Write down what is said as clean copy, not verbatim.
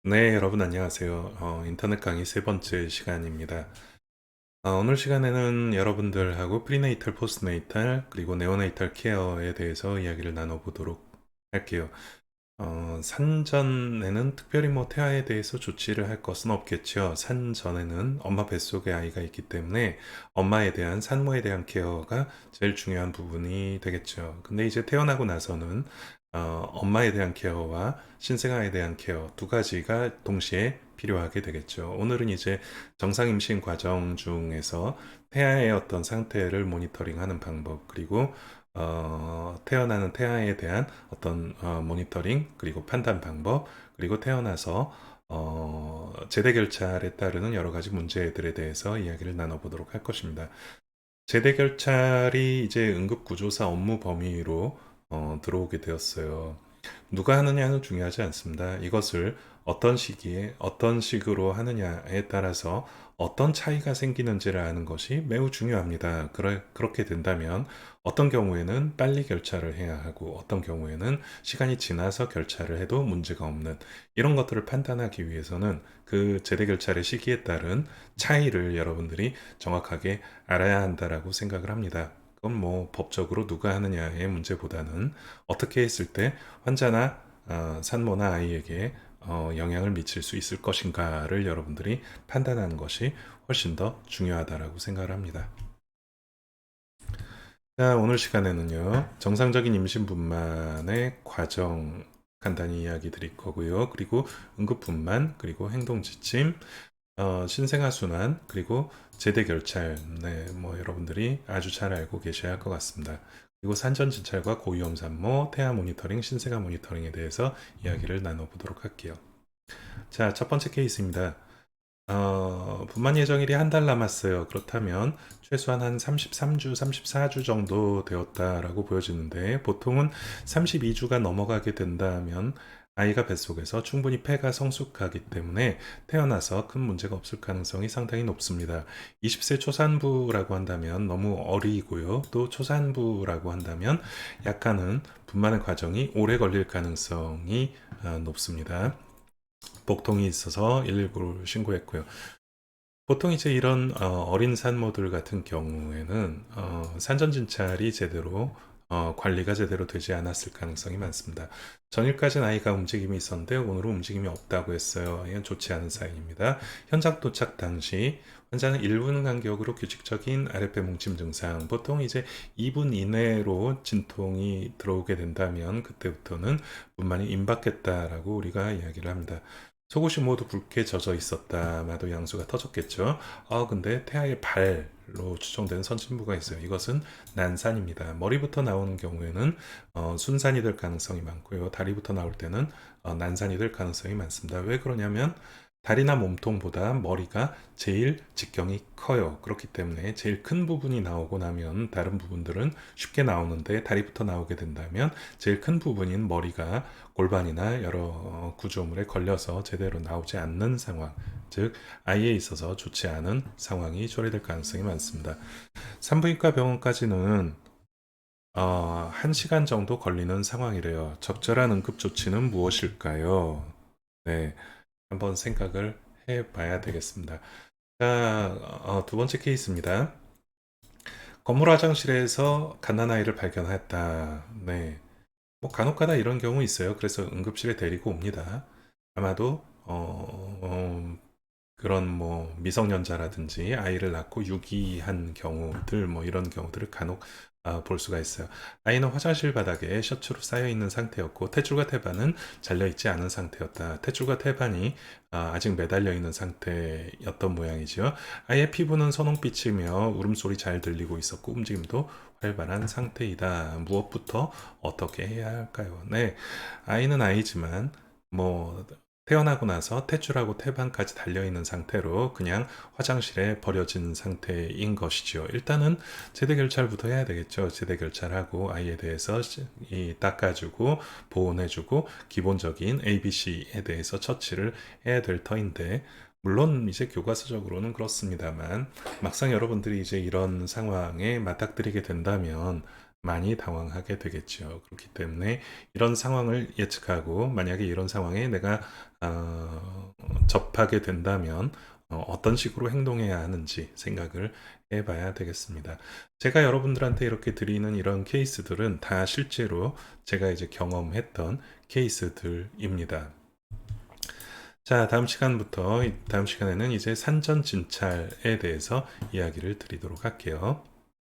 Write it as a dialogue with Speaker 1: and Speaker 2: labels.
Speaker 1: 네, 여러분 안녕하세요. 인터넷 강의 세 번째 시간입니다. 오늘 시간에는 여러분들하고 프리네이탈, 포스트네이탈, 그리고 네오네이탈 케어에 대해서 이야기를 나눠보도록 할게요. 산전에는 특별히 뭐 태아에 대해서 조치를 할 것은 없겠죠. 산전에는 엄마 뱃속에 아이가 있기 때문에 엄마에 대한 산모에 대한 케어가 제일 중요한 부분이 되겠죠. 근데 이제 태어나고 나서는 엄마에 대한 케어와 신생아에 대한 케어 두 가지가 동시에 필요하게 되겠죠. 오늘은 이제 정상 임신 과정 중에서 태아의 어떤 상태를 모니터링하는 방법, 그리고 태어나는 태아에 대한 어떤 모니터링, 그리고 판단 방법, 그리고 태어나서 제대 결찰에 따르는 여러 가지 문제들에 대해서 이야기를 나눠보도록 할 것입니다. 제대 결찰이 이제 응급구조사 업무 범위로 들어오게 되었어요. 누가 하느냐는 중요하지 않습니다. 이것을 어떤 시기에 어떤 식으로 하느냐에 따라서 어떤 차이가 생기는지를 아는 것이 매우 중요합니다. 그렇게 된다면 어떤 경우에는 빨리 결찰을 해야 하고 어떤 경우에는 시간이 지나서 결찰을 해도 문제가 없는 이런 것들을 판단하기 위해서는 그 제대 결찰의 시기에 따른 차이를 여러분들이 정확하게 알아야 한다라고 생각을 합니다. 그건 뭐 법적으로 누가 하느냐의 문제보다는 어떻게 했을 때 환자나 산모나 아이에게 영향을 미칠 수 있을 것인가를 여러분들이 판단하는 것이 훨씬 더 중요하다라고 생각을 합니다. 자, 오늘 시간에는요, 정상적인 임신분만의 과정 간단히 이야기 드릴 거고요. 그리고 응급분만, 그리고 행동지침, 신생아 순환, 그리고 제대 결찰, 네, 뭐 여러분들이 아주 잘 알고 계셔야 할 것 같습니다. 그리고 산전진찰과 고위험 산모, 태아 모니터링, 신생아 모니터링에 대해서 이야기를 나눠보도록 할게요. 자, 첫 번째 케이스입니다. 분만 예정일이 한 달 남았어요. 그렇다면 최소한 한 33주, 34주 정도 되었다라고 보여지는데 보통은 32주가 넘어가게 된다면 아이가 뱃속에서 충분히 폐가 성숙하기 때문에 태어나서 큰 문제가 없을 가능성이 상당히 높습니다. 20세 초산부라고 한다면 너무 어리고요. 또 초산부라고 한다면 약간은 분만의 과정이 오래 걸릴 가능성이 높습니다. 복통이 있어서 119를 신고했고요. 보통 이제 이런 어린 산모들 같은 경우에는 산전진찰이 제대로 관리가 제대로 되지 않았을 가능성이 많습니다. 전일까지는 아이가 움직임이 있었는데 오늘은 움직임이 없다고 했어요. 이건 좋지 않은 사인입니다. 현장 도착 당시 환자는 1분 간격으로 규칙적인 아랫배 뭉침 증상, 보통 이제 2분 이내로 진통이 들어오게 된다면 그때부터는 분만이 임박했다라고 우리가 이야기를 합니다. 속옷이 모두 붉게 젖어 있었다. 아마도 양수가 터졌겠죠. 근데 태아의 발로 추정되는 선진부가 있어요. 이것은 난산입니다. 머리부터 나오는 경우에는 순산이 될 가능성이 많고요. 다리부터 나올 때는 난산이 될 가능성이 많습니다. 왜 그러냐면 다리나 몸통보다 머리가 제일 직경이 커요. 그렇기 때문에 제일 큰 부분이 나오고 나면 다른 부분들은 쉽게 나오는데 다리부터 나오게 된다면 제일 큰 부분인 머리가 골반이나 여러 구조물에 걸려서 제대로 나오지 않는 상황, 즉 아이에 있어서 좋지 않은 상황이 초래될 가능성이 많습니다. 산부인과 병원까지는 1시간 정도 걸리는 상황이래요. 적절한 응급 조치는 무엇일까요? 네, 한번 생각을 해봐야 되겠습니다. 자, 두 번째 케이스입니다. 건물 화장실에서 갓난아이를 발견했다. 네. 뭐 간혹가다 이런 경우 있어요. 그래서 응급실에 데리고 옵니다. 아마도 그런 뭐 미성년자라든지 아이를 낳고 유기한 경우들 뭐 이런 경우들을 간혹 볼 수가 있어요. 아이는 화장실 바닥에 셔츠로 쌓여 있는 상태였고 탯줄과 태반은 잘려 있지 않은 상태였다. 탯줄과 태반이 아직 매달려 있는 상태였던 모양이죠. 아이의 피부는 선홍빛이며 울음소리 잘 들리고 있었고 움직임도 활발한 상태이다. 무엇부터 어떻게 해야 할까요? 네, 아이는 아이지만 뭐 태어나고 나서 탯줄하고 태반까지 달려있는 상태로 그냥 화장실에 버려진 상태인 것이죠. 일단은 제대 결찰부터 해야 되겠죠. 제대 결찰하고 아이에 대해서 닦아주고 보온해주고 기본적인 ABC에 대해서 처치를 해야 될 터인데 물론 이제 교과서적으로는 그렇습니다만 막상 여러분들이 이제 이런 상황에 맞닥뜨리게 된다면 많이 당황하게 되겠죠. 그렇기 때문에 이런 상황을 예측하고 만약에 이런 상황에 내가 접하게 된다면 어떤 식으로 행동해야 하는지 생각을 해봐야 되겠습니다. 제가 여러분들한테 이렇게 드리는 이런 케이스들은 다 실제로 제가 이제 경험했던 케이스들입니다. 자, 다음 시간에는 이제 산전 진찰에 대해서 이야기를 드리도록 할게요.